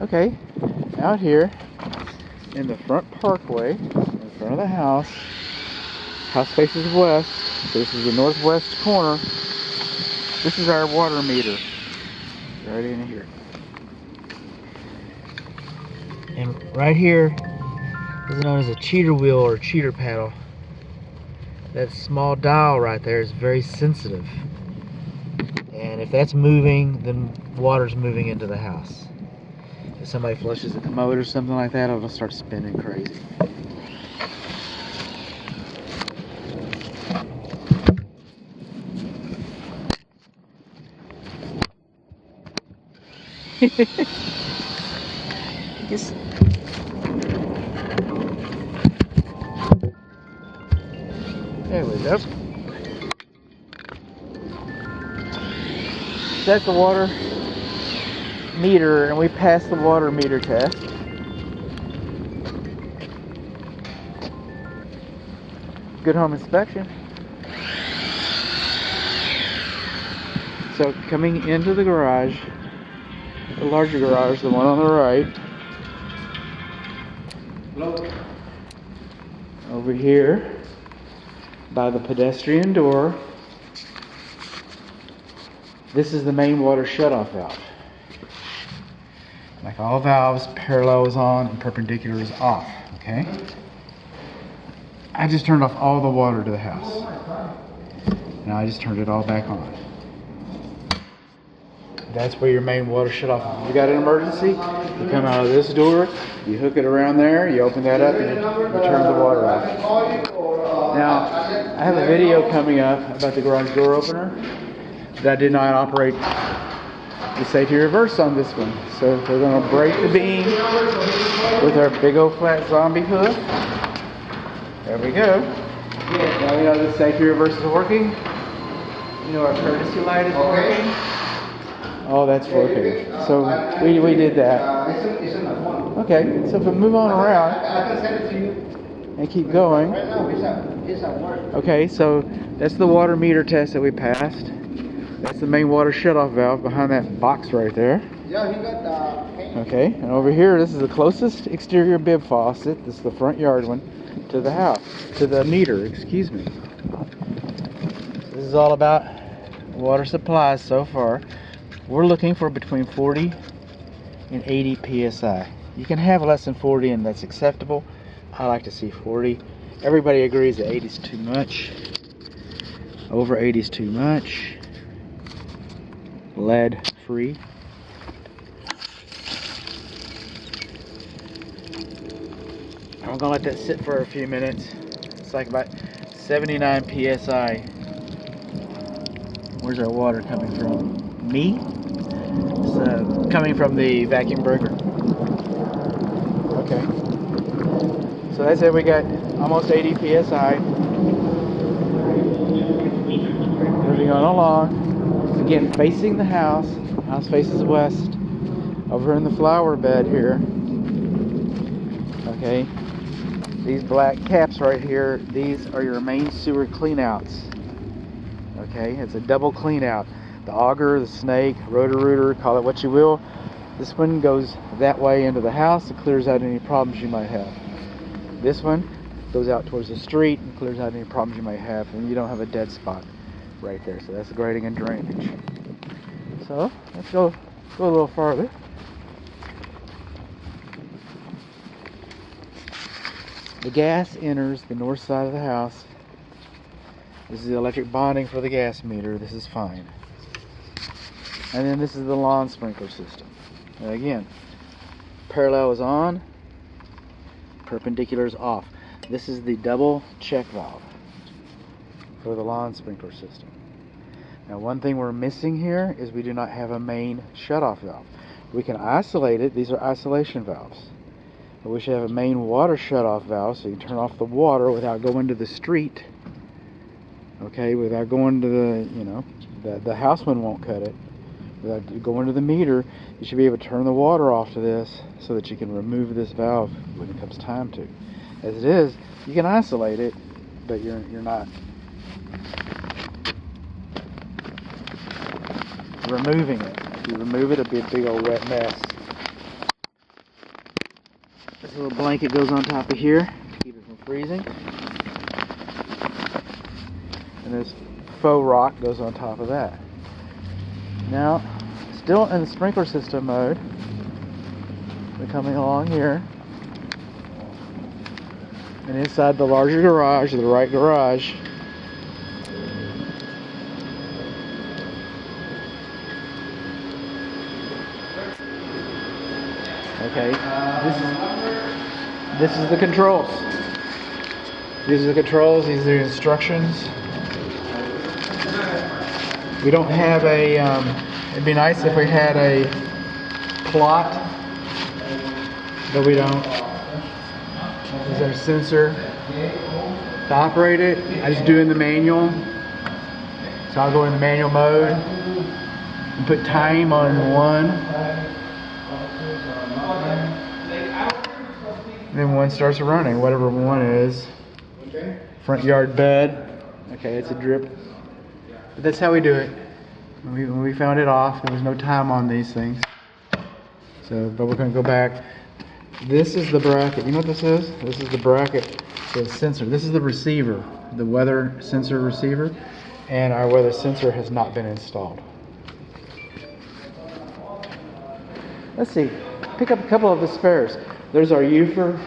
Okay, out here in the front parkway, in front of the house faces west, so this is the northwest corner. This is our water meter, right in here. And right here is known as a cheater wheel or cheater paddle. That small dial right there is very sensitive. And if that's moving, then water's moving into the house. If somebody flushes a commode or something like that, it'll start spinning crazy. Just there we go. Set the water meter, and we passed the water meter test. Good home inspection. So coming into the garage, the larger garage, the one on the right. Over here by the pedestrian door, this is the main water shutoff valve. Like all valves, parallel is on and perpendicular is off, okay? I just turned off all the water to the house. Now I just turned it all back on. That's where your main water shutoff. If you got an emergency, you come out of this door, you hook it around there, you open that up, and you turn the water off. Now, I have a video coming up about the garage door opener that I did not operate the safety reverse on this one. So we're going to break the beam with our big old flat zombie hook. There we go. Now we know the safety reverse is working. You know our courtesy light is working. Oh, that's working. So we did that. Okay, so if we move on around and keep going. Okay, so that's the water meter test that we passed. That's the main water shutoff valve behind that box right there. Okay, and over here, this is the closest exterior bib faucet. This is the front yard one to the house, to the meter, excuse me. This is all about water supplies so far. We're looking for between 40 and 80 psi. You can have less than 40 and that's acceptable. I like to see 40. Everybody agrees that 80 is too much. Over 80 is too much. Lead free. I'm gonna let that sit for a few minutes. It's like about 79 psi. Where's our water coming from? Me? It's coming from the vacuum breaker. Okay. So that's it. We got almost 80 psi. Moving on along. Again, facing the house. House faces west. Over in the flower bed here. Okay. These black caps right here, these are your main sewer cleanouts. Okay, it's a double cleanout. The auger, the snake, rotor-rooter, call it what you will. This one goes that way into the house and clears out any problems you might have. This one goes out towards the street and clears out any problems you might have, and you don't have a dead spot right there. So that's the grading and drainage. So let's go a little farther. The gas enters the north side of the house. This is the electric bonding for the gas meter. This is fine. And then this is the lawn sprinkler system. And again, parallel is on, perpendicular is off. This is the double check valve for the lawn sprinkler system. Now, one thing we're missing here is we do not have a main shutoff valve. We can isolate it. These are isolation valves. But we should have a main water shutoff valve so you can turn off the water without going to the street. Okay, without going to the house one won't cut it. Without going to the meter, you should be able to turn the water off to this so that you can remove this valve when it comes time to. As it is, you can isolate it, but you're not removing it. If you remove it, it'll be a big old wet mess. This little blanket goes on top of here to keep it from freezing. And this faux rock goes on top of that. Now, still in the sprinkler system mode. We're coming along here. And inside the larger garage, the right garage, okay, this is the controls. These are the controls, these are the instructions. We don't have a, it'd be nice if we had a plot, but we don't. This is our sensor. To operate it, I just do in the manual. So I'll go in the manual mode and put time on 1. And then 1 starts running, whatever 1 is. Front yard bed. Okay, it's a drip. But that's how we do it. When we found it off, there was no time on these things. So, but we're going to go back. This is the bracket. You know what this is? This is the bracket, the sensor. This is the receiver, the weather sensor receiver. And our weather sensor has not been installed. Let's see. Pick up a couple of the spares. There's our UFER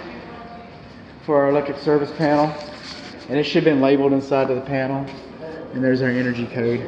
for our electric service panel. And it should have been labeled inside of the panel. And there's our energy code.